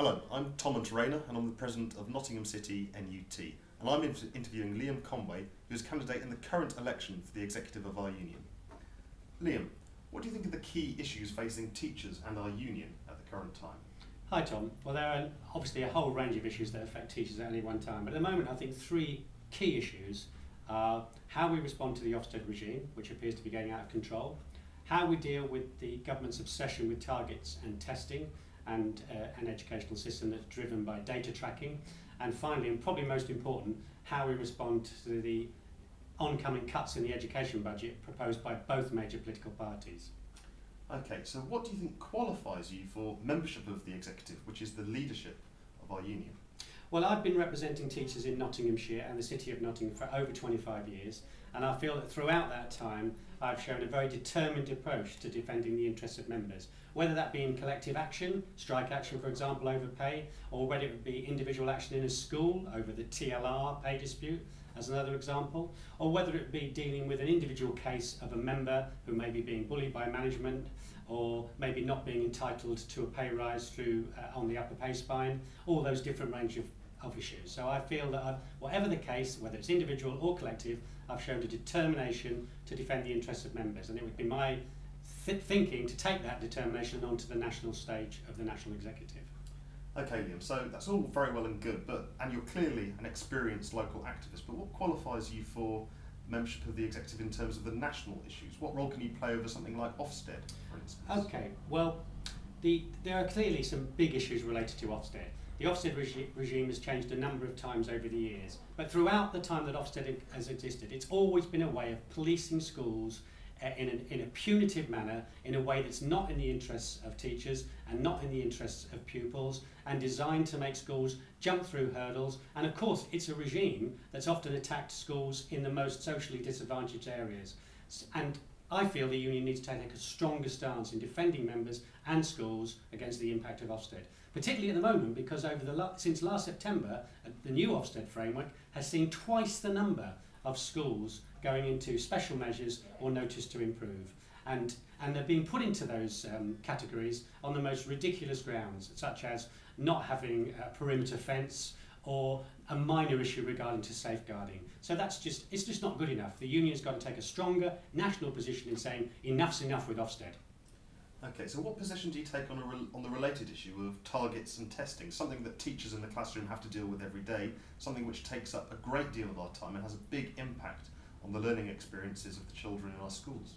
Hello, I'm Tom Rayner and I'm the President of Nottingham City NUT, and I'm interviewing Liam Conway, who is a candidate in the current election for the executive of our union. Liam, what do you think are the key issues facing teachers and our union at the current time? Hi Tom. Well, there are obviously a whole range of issues that affect teachers at any one time, but at the moment I think three key issues are how we respond to the Ofsted regime, which appears to be getting out of control, how we deal with the government's obsession with targets and testing, and an educational system that's driven by data tracking, and finally, and probably most important, how we respond to the oncoming cuts in the education budget proposed by both major political parties. Okay, so what do you think qualifies you for membership of the executive, which is the leadership of our union? Well, I've been representing teachers in Nottinghamshire and the City of Nottingham for over 25 years, and I feel that throughout that time I've shown a very determined approach to defending the interests of members, whether that be in collective action, strike action for example over pay, or whether it be individual action in a school over the TLR pay dispute as another example, or whether it be dealing with an individual case of a member who may be being bullied by management or maybe not being entitled to a pay rise through on the upper pay spine, all those different range of issues. So I feel that whatever the case, whether it's individual or collective, I've shown a determination to defend the interests of members, and it would be my thinking to take that determination onto the national stage of the National Executive. Okay, Liam, so that's all very well and good, and you're clearly an experienced local activist, but what qualifies you for membership of the executive in terms of the national issues? What role can you play over something like Ofsted, for instance? Okay, well, there are clearly some big issues related to Ofsted. The Ofsted regime has changed a number of times over the years, but throughout the time that Ofsted has existed, it's always been a way of policing schools in a punitive manner, in a way that's not in the interests of teachers and not in the interests of pupils, and designed to make schools jump through hurdles. And of course, it's a regime that's often attacked schools in the most socially disadvantaged areas. And I feel the union needs to take a stronger stance in defending members and schools against the impact of Ofsted, particularly at the moment because since last September, the new Ofsted framework has seen twice the number of schools going into special measures or notice to improve. And they're being put into those categories on the most ridiculous grounds, such as not having a perimeter fence or a minor issue regarding to safeguarding. So it's just not good enough. The union's got to take a stronger national position in saying enough's enough with Ofsted. Okay, so what position do you take on the related issue of targets and testing, something that teachers in the classroom have to deal with every day, something which takes up a great deal of our time and has a big impact on the learning experiences of the children in our schools?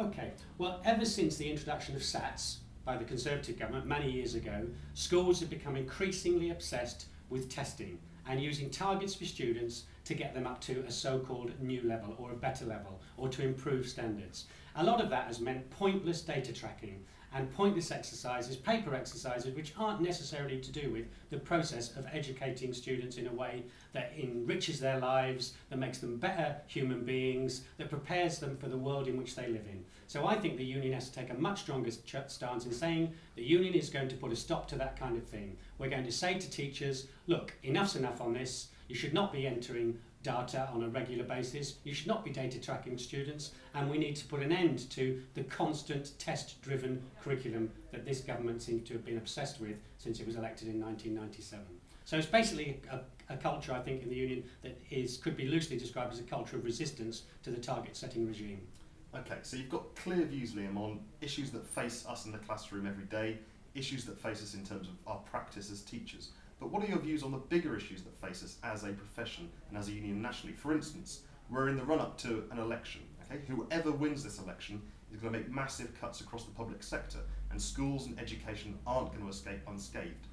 Okay, well, ever since the introduction of SATs by the Conservative government many years ago, schools have become increasingly obsessed with testing and using targets for students to get them up to a so-called new level or a better level, or to improve standards. A lot of that has meant pointless data tracking and pointless exercises, paper exercises, which aren't necessarily to do with the process of educating students in a way that enriches their lives, that makes them better human beings, that prepares them for the world in which they live in. So I think the union has to take a much stronger stance in saying the union is going to put a stop to that kind of thing. We're going to say to teachers, look, enough's enough on this. You should not be entering data on a regular basis. You should not be data tracking students, and we need to put an end to the constant test-driven curriculum that this government seems to have been obsessed with since it was elected in 1997. So it's basically a culture, I think, in the union that could be loosely described as a culture of resistance to the target-setting regime. Okay, so you've got clear views, Liam, on issues that face us in the classroom every day, issues that face us in terms of our practice as teachers. But what are your views on the bigger issues that face us as a profession and as a union nationally? For instance, we're in the run-up to an election. Okay? Whoever wins this election is going to make massive cuts across the public sector, and schools and education aren't going to escape unscathed.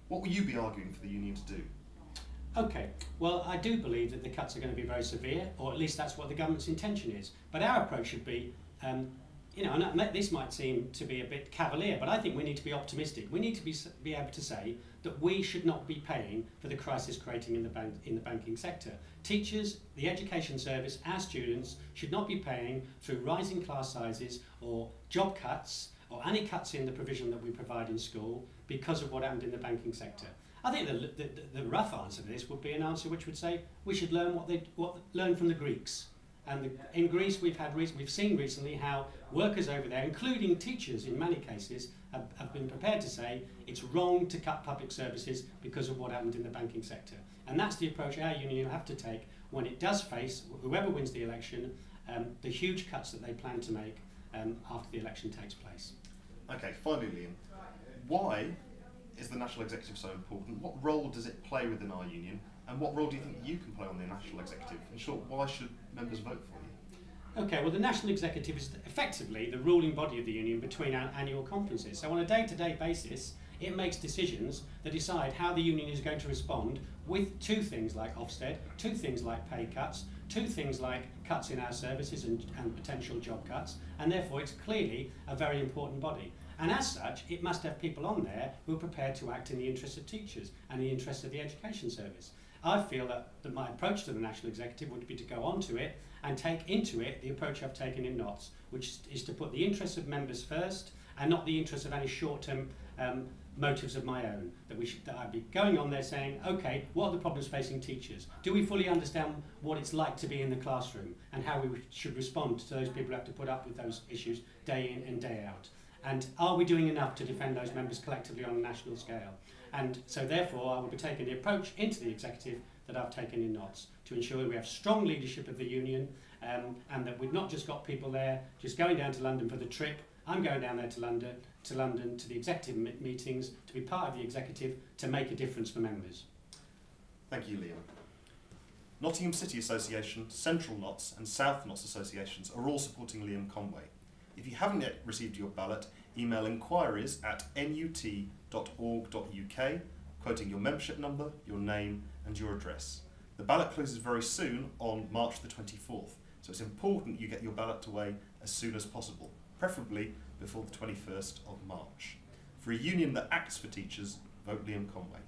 What will you be arguing for the union to do? Okay, well, I do believe that the cuts are going to be very severe, or at least that's what the government's intention is. But our approach should be, and this might seem to be a bit cavalier, but I think we need to be optimistic. We need to be able to say that we should not be paying for the crisis creating in the banking sector. Teachers, the education service, our students should not be paying through rising class sizes or job cuts or any cuts in the provision that we provide in school because of what happened in the banking sector. I think the rough answer to this would be an answer which would say we should learn learn from the Greeks And in Greece, we've seen recently how workers over there, including teachers in many cases, have been prepared to say it's wrong to cut public services because of what happened in the banking sector. And that's the approach our union will have to take when it does face, whoever wins the election, the huge cuts that they plan to make after the election takes place. Okay, finally, Liam, why is the National Executive so important? What role does it play within our union? And what role do you think you can play on the National Executive? In short, why should members vote for you? Okay, well, the National Executive is effectively the ruling body of the union between our annual conferences. So on a day-to-day basis, it makes decisions that decide how the union is going to respond with two things like Ofsted, two things like pay cuts, two things like cuts in our services and potential job cuts, and therefore it's clearly a very important body. And as such, it must have people on there who are prepared to act in the interest of teachers and the interest of the education service. I feel that my approach to the National Executive would be to go on to it and take into it the approach I've taken in NOTS, which is to put the interests of members first and not the interests of any short-term motives of my own. That I'd be going on there saying, okay, what are the problems facing teachers? Do we fully understand what it's like to be in the classroom and how we should respond to those people who have to put up with those issues day in and day out? And are we doing enough to defend those members collectively on a national scale? And so therefore I will be taking the approach into the executive that I've taken in NOTS to ensure we have strong leadership of the union and that we've not just got people there just going down to London for the trip. I'm going down there to London to the executive meetings, to be part of the executive, to make a difference for members. Thank you, Liam. Nottingham City Association, Central NOTS and South NOTS associations are all supporting Liam Conway. If you haven't yet received your ballot, email inquiries@nut.org.uk, quoting your membership number, your name and your address. The ballot closes very soon on March the 24th, so it's important you get your ballot away as soon as possible, preferably before the 21st of March. For a union that acts for teachers, vote Liam Conway.